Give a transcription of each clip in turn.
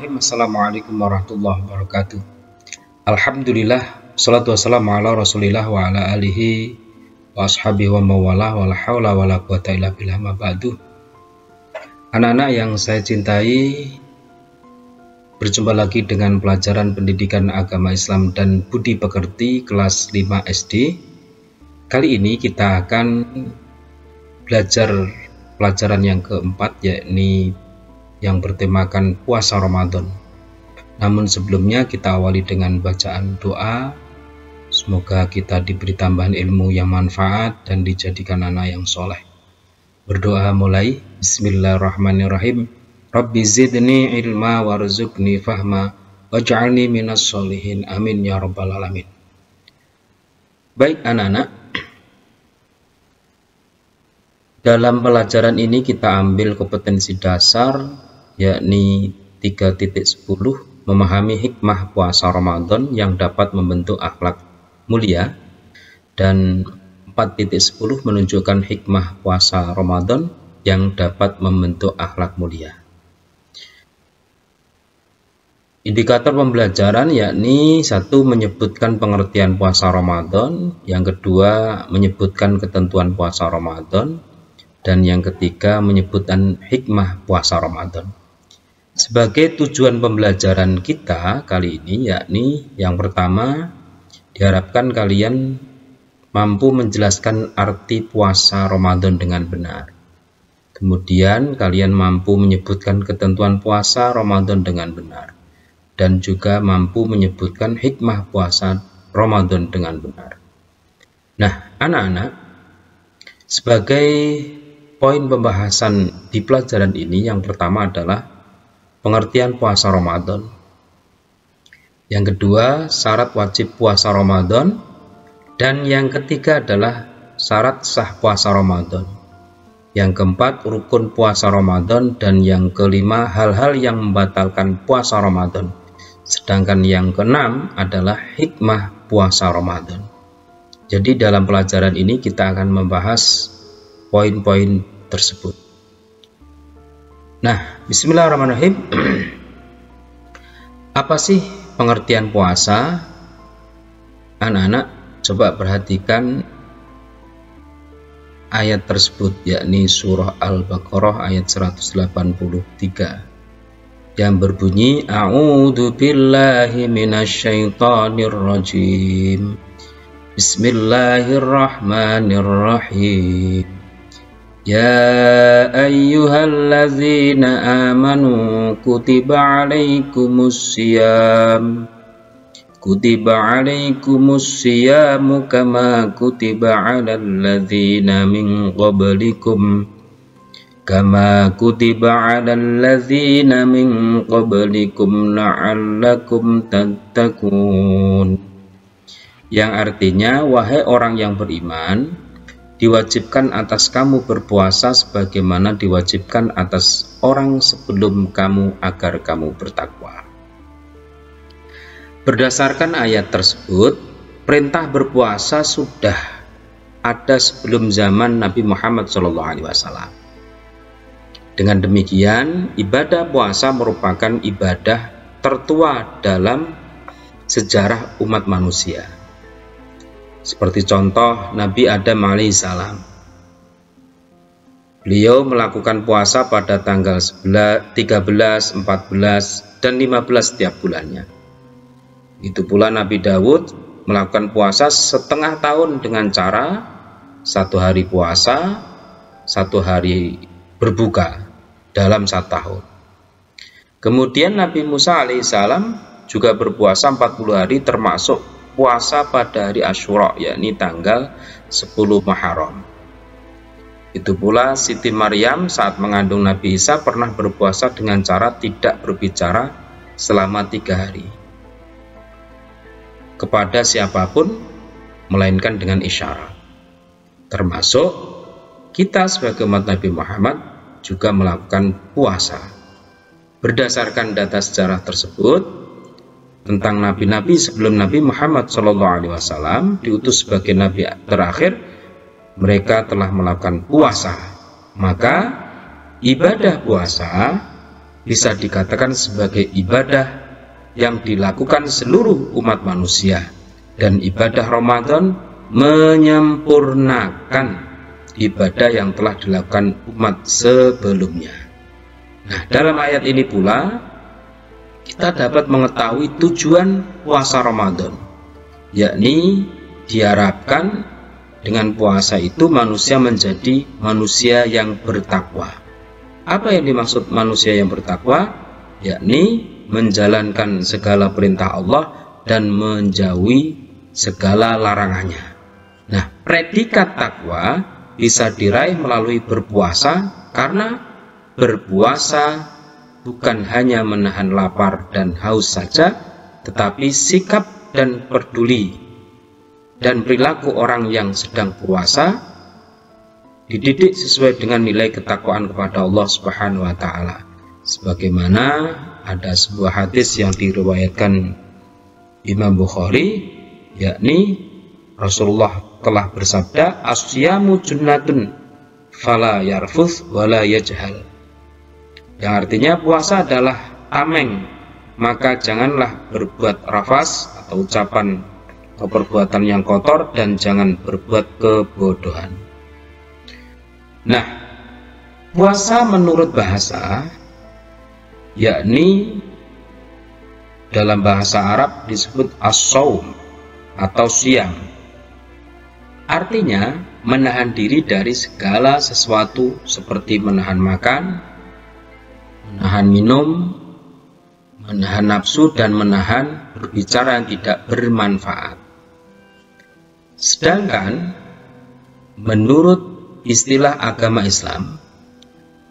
Bismillahirrahmanirrahim. Assalamualaikum warahmatullahi wabarakatuh. Alhamdulillah, salatu wassalamu ala rasulillah wa ala alihi wa ashabihi wa mawalah wa la hawla wa la quwata illa billah ma ba'du. Anak-anak yang saya cintai, berjumpa lagi dengan pelajaran pendidikan agama Islam dan budi pekerti kelas 5 SD. Kali ini kita akan belajar pelajaran yang keempat, yakni yang bertemakan puasa Ramadan. Namun sebelumnya kita awali dengan bacaan doa. Semoga kita diberi tambahan ilmu yang manfaat dan dijadikan anak yang soleh. Berdoa mulai. Bismillahirrahmanirrahim. Rabbi zidni ilma warzuqni fahma waj'alni minas sholihin. Amin ya rabbal alamin. Baik anak-anak, dalam pelajaran ini kita ambil kompetensi dasar, yakni 3.10, memahami hikmah puasa Ramadan yang dapat membentuk akhlak mulia, dan 4.10 menunjukkan hikmah puasa Ramadan yang dapat membentuk akhlak mulia. Indikator pembelajaran yakni 1. Menyebutkan pengertian puasa Ramadan, yang kedua menyebutkan ketentuan puasa Ramadan, dan yang ketiga menyebutkan hikmah puasa Ramadan. Sebagai tujuan pembelajaran kita kali ini, yakni yang pertama, diharapkan kalian mampu menjelaskan arti puasa Ramadan dengan benar. Kemudian kalian mampu menyebutkan ketentuan puasa Ramadan dengan benar, dan juga mampu menyebutkan hikmah puasa Ramadan dengan benar. Nah, anak-anak, sebagai poin pembahasan di pelajaran ini, yang pertama adalah pengertian puasa Ramadan. Yang kedua, syarat wajib puasa Ramadan. Dan yang ketiga adalah syarat sah puasa Ramadan. Yang keempat, rukun puasa Ramadan. Dan yang kelima, hal-hal yang membatalkan puasa Ramadan. Sedangkan yang keenam adalah hikmah puasa Ramadan. Jadi dalam pelajaran ini kita akan membahas poin-poin tersebut. Nah, bismillahirrahmanirrahim. Apa sih pengertian puasa? Anak-anak, coba perhatikan ayat tersebut, yakni surah Al-Baqarah ayat 183 yang berbunyi, A'udzu billahi minasyaitonir rajim. Bismillahirrahmanirrahim. Ya ayyuhallazina amanu kutiba alaikumus siyamu kama kutiba alal ladzina min qablikum la'allakum tattaqun. Yang artinya, wahai orang yang beriman, diwajibkan atas kamu berpuasa sebagaimana diwajibkan atas orang sebelum kamu agar kamu bertakwa. Berdasarkan ayat tersebut, perintah berpuasa sudah ada sebelum zaman Nabi Muhammad SAW. Dengan demikian, ibadah puasa merupakan ibadah tertua dalam sejarah umat manusia. Seperti contoh Nabi Adam alaihissalam. Beliau melakukan puasa pada tanggal 13, 14, dan 15 setiap bulannya. Itu pula Nabi Daud melakukan puasa setengah tahun dengan cara 1 hari puasa, 1 hari berbuka dalam 1 tahun. Kemudian Nabi Musa alaihissalam juga berpuasa 40 hari termasuk puasa pada hari Asyura, yakni tanggal 10 Muharram. Itu pula Siti Maryam saat mengandung Nabi Isa pernah berpuasa dengan cara tidak berbicara selama 3 hari kepada siapapun, melainkan dengan isyarat. Termasuk kita sebagai umat Nabi Muhammad juga melakukan puasa. Berdasarkan data sejarah tersebut, tentang nabi-nabi sebelum Nabi Muhammad SAW diutus sebagai nabi terakhir, mereka telah melakukan puasa. Maka ibadah puasa bisa dikatakan sebagai ibadah yang dilakukan seluruh umat manusia, dan ibadah Ramadan menyempurnakan ibadah yang telah dilakukan umat sebelumnya. Nah, dalam ayat ini pula kita dapat mengetahui tujuan puasa Ramadan, yakni diharapkan dengan puasa itu manusia menjadi manusia yang bertakwa. Apa yang dimaksud manusia yang bertakwa? Yakni menjalankan segala perintah Allah dan menjauhi segala larangannya. Nah, predikat takwa bisa diraih melalui berpuasa, karena berpuasa bukan hanya menahan lapar dan haus saja, tetapi sikap dan peduli dan perilaku orang yang sedang puasa dididik sesuai dengan nilai ketakwaan kepada Allah Subhanahu wa taala. Sebagaimana ada sebuah hadis yang diriwayatkan Imam Bukhari, yakni Rasulullah telah bersabda, "As-siyamu junnatun fala yarfuth wala yajhal." Yang artinya puasa adalah tameng, maka janganlah berbuat rafas atau ucapan atau perbuatan yang kotor, dan jangan berbuat kebodohan. Nah, puasa menurut bahasa, yakni dalam bahasa Arab disebut as-shaum atau siam. Artinya menahan diri dari segala sesuatu seperti menahan makan, menahan minum, menahan nafsu, dan menahan berbicara yang tidak bermanfaat. Sedangkan menurut istilah agama Islam,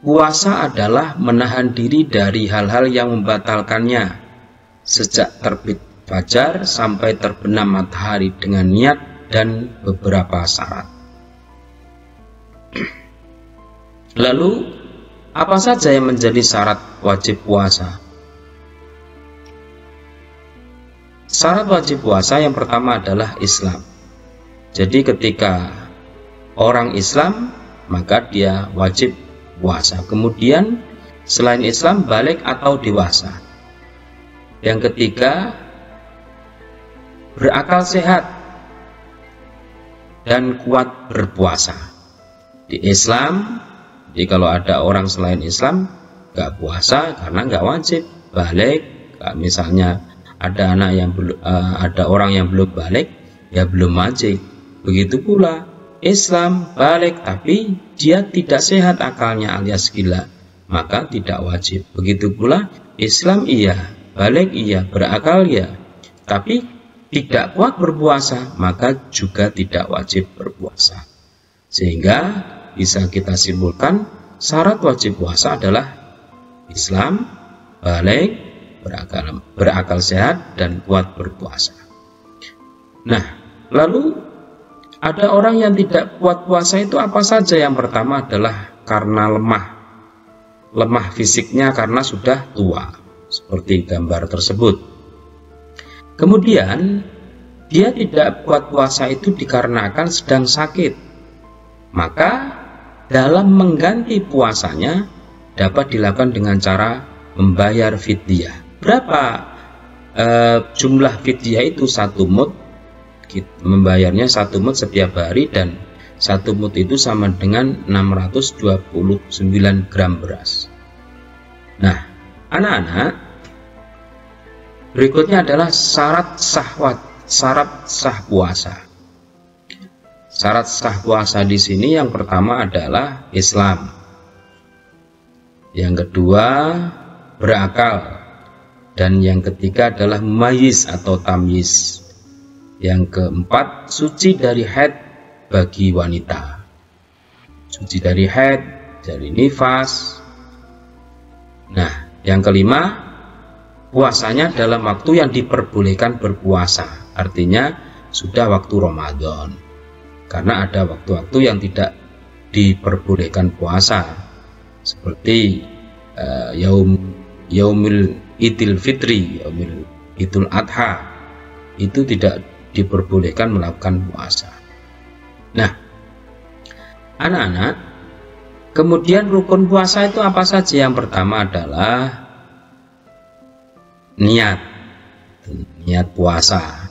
puasa adalah menahan diri dari hal-hal yang membatalkannya sejak terbit fajar sampai terbenam matahari dengan niat dan beberapa syarat. Lalu, apa saja yang menjadi syarat wajib puasa? Syarat wajib puasa yang pertama adalah Islam. Jadi ketika orang Islam, maka dia wajib puasa. Kemudian selain Islam, balik atau dewasa. Yang ketiga, berakal sehat dan kuat berpuasa. Di Islam, jadi kalau ada orang selain Islam nggak puasa karena nggak wajib. Balik, misalnya ada ada orang yang belum balik, ya belum wajib. Begitu pula Islam balik tapi dia tidak sehat akalnya alias gila, maka tidak wajib. Begitu pula Islam iya, balik iya, berakal iya, tapi tidak kuat berpuasa, maka juga tidak wajib berpuasa. Sehingga bisa kita simpulkan syarat wajib puasa adalah Islam, balik, berakal sehat, dan kuat berpuasa. Nah, lalu ada orang yang tidak kuat puasa itu apa saja? Yang pertama adalah karena lemah fisiknya karena sudah tua, seperti gambar tersebut. Kemudian dia tidak kuat puasa itu dikarenakan sedang sakit, maka dalam mengganti puasanya dapat dilakukan dengan cara membayar fidyah. Berapa jumlah fidyah itu? 1 mud, membayarnya 1 mud setiap hari, dan 1 mud itu sama dengan 629 gram beras. Nah, anak-anak, berikutnya adalah syarat sah puasa. Syarat sah puasa di sini yang pertama adalah Islam. Yang kedua, berakal. Dan yang ketiga adalah mumayyiz atau tamyiz. Yang keempat, suci dari haid bagi wanita. Suci dari haid, dari nifas. Nah, yang kelima, puasanya dalam waktu yang diperbolehkan berpuasa. Artinya sudah waktu Ramadan. Karena ada waktu-waktu yang tidak diperbolehkan puasa. Seperti yaumil idul fitri, yaumil idul adha. Itu tidak diperbolehkan melakukan puasa. Nah, anak-anak, kemudian rukun puasa itu apa saja? Yang pertama adalah niat puasa.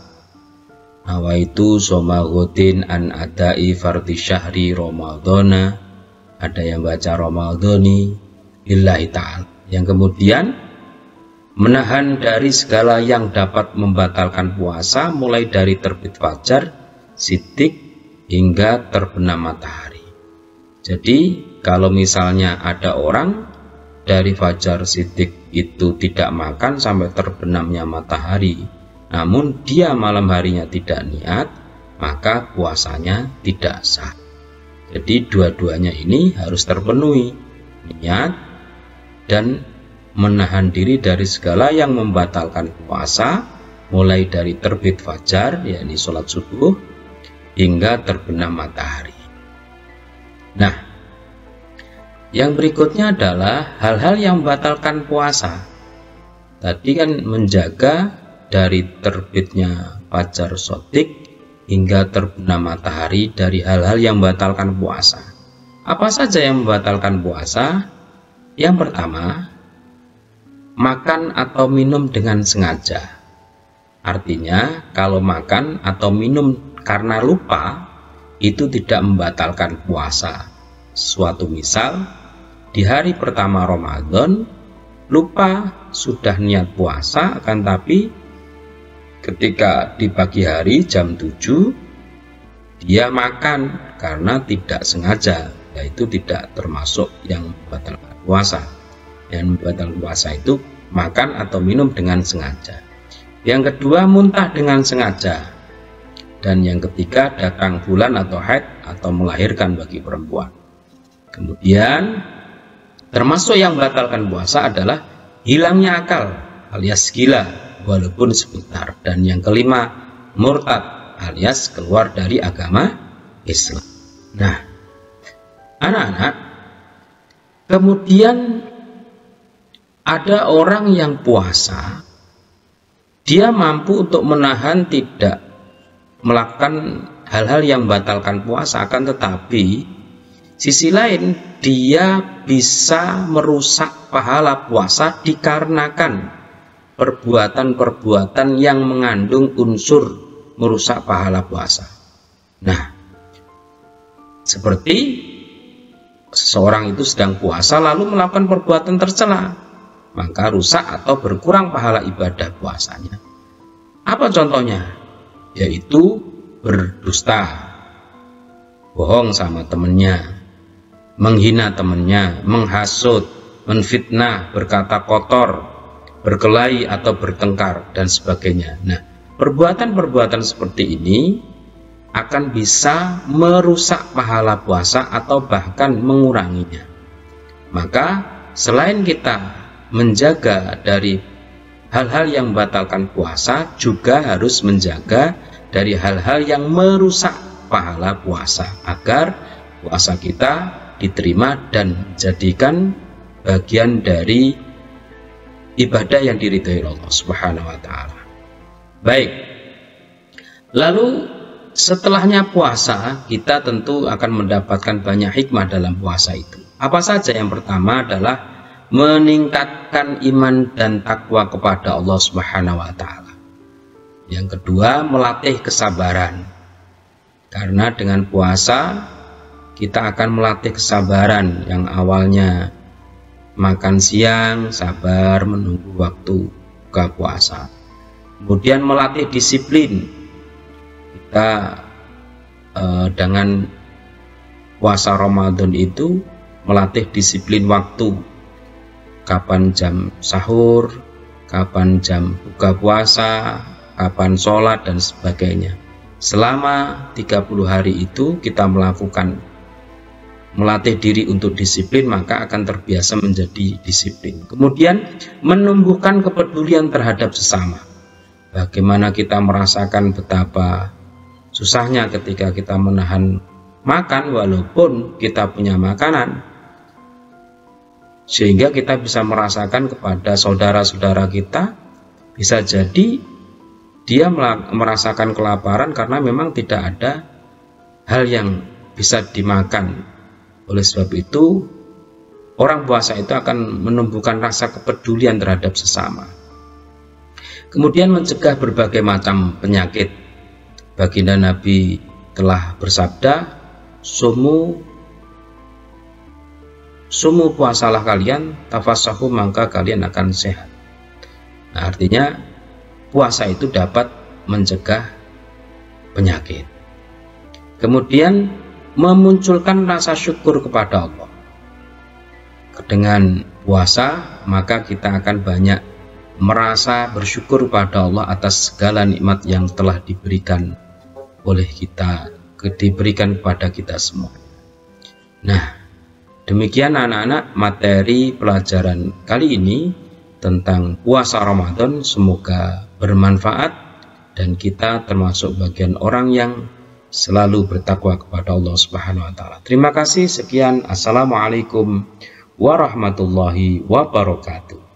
Nawaitu shoma ghadin an adai fardhi syahri ramadhana, ada yang baca ramadhani lillahi ta'ala, yang kemudian menahan dari segala yang dapat membatalkan puasa, mulai dari terbit fajar siddiq hingga terbenam matahari. Jadi kalau misalnya ada orang dari fajar siddiq itu tidak makan sampai terbenamnya matahari, namun dia malam harinya tidak niat, maka puasanya tidak sah. Jadi dua-duanya ini harus terpenuhi, niat dan menahan diri dari segala yang membatalkan puasa, mulai dari terbit fajar, yakni sholat subuh, hingga terbenam matahari. Nah, yang berikutnya adalah hal-hal yang membatalkan puasa. Tadi kan menjaga dari terbitnya fajar shadiq hingga terbenam matahari dari hal-hal yang membatalkan puasa. Apa saja yang membatalkan puasa? Yang pertama, makan atau minum dengan sengaja. Artinya, kalau makan atau minum karena lupa, itu tidak membatalkan puasa. Suatu misal, di hari pertama Ramadan, lupa sudah niat puasa, akan tapi ketika di pagi hari jam 7, dia makan karena tidak sengaja, yaitu tidak termasuk yang membatalkan puasa. Yang membatalkan puasa itu makan atau minum dengan sengaja. Yang kedua, muntah dengan sengaja. Dan yang ketiga, datang bulan atau haid atau melahirkan bagi perempuan. Kemudian termasuk yang membatalkan puasa adalah hilangnya akal alias gila walaupun sebentar. Dan yang kelima, murtad alias keluar dari agama Islam. Nah, anak-anak, kemudian ada orang yang puasa, dia mampu untuk menahan tidak melakukan hal-hal yang membatalkan puasa, akan tetapi sisi lain dia bisa merusak pahala puasa dikarenakan perbuatan-perbuatan yang mengandung unsur merusak pahala puasa. Nah, seperti seseorang itu sedang puasa lalu melakukan perbuatan tercela, maka rusak atau berkurang pahala ibadah puasanya. Apa contohnya? Yaitu berdusta, bohong sama temennya, menghina temennya, menghasut, menfitnah, berkata kotor, berkelahi atau bertengkar, dan sebagainya. Nah, perbuatan-perbuatan seperti ini akan bisa merusak pahala puasa atau bahkan menguranginya. Maka selain kita menjaga dari hal-hal yang membatalkan puasa, juga harus menjaga dari hal-hal yang merusak pahala puasa agar puasa kita diterima dan dijadikan bagian dari ibadah yang diridhai Allah Subhanahu wa taala. Baik. Lalu setelahnya puasa, kita tentu akan mendapatkan banyak hikmah dalam puasa itu. Apa saja? Yang pertama adalah meningkatkan iman dan takwa kepada Allah Subhanahu wa taala. Yang kedua, melatih kesabaran. Karena dengan puasa kita akan melatih kesabaran, yang awalnya makan siang, sabar menunggu waktu buka puasa. Kemudian melatih disiplin. Kita dengan puasa Ramadan itu melatih disiplin waktu. Kapan jam sahur, kapan jam buka puasa, kapan sholat, dan sebagainya. Selama 30 hari itu kita melatih diri untuk disiplin, maka akan terbiasa menjadi disiplin. Kemudian menumbuhkan kepedulian terhadap sesama. Bagaimana kita merasakan betapa susahnya ketika kita menahan makan walaupun kita punya makanan, sehingga kita bisa merasakan kepada saudara-saudara kita, bisa jadi dia merasakan kelaparan karena memang tidak ada hal yang bisa dimakan. Oleh sebab itu, orang puasa itu akan menumbuhkan rasa kepedulian terhadap sesama. Kemudian mencegah berbagai macam penyakit. Baginda Nabi telah bersabda, sumu puasalah kalian, tafassahu maka kalian akan sehat. Nah, artinya puasa itu dapat mencegah penyakit. Kemudian memunculkan rasa syukur kepada Allah. Dengan puasa maka kita akan banyak merasa bersyukur pada Allah atas segala nikmat yang telah diberikan oleh kita, diberikan kepada kita semua. Nah, demikian anak-anak materi pelajaran kali ini tentang puasa Ramadan. Semoga bermanfaat dan kita termasuk bagian orang yang selalu bertakwa kepada Allah Subhanahu wa taala. Terima kasih, sekian. Assalamualaikum warahmatullahi wabarakatuh.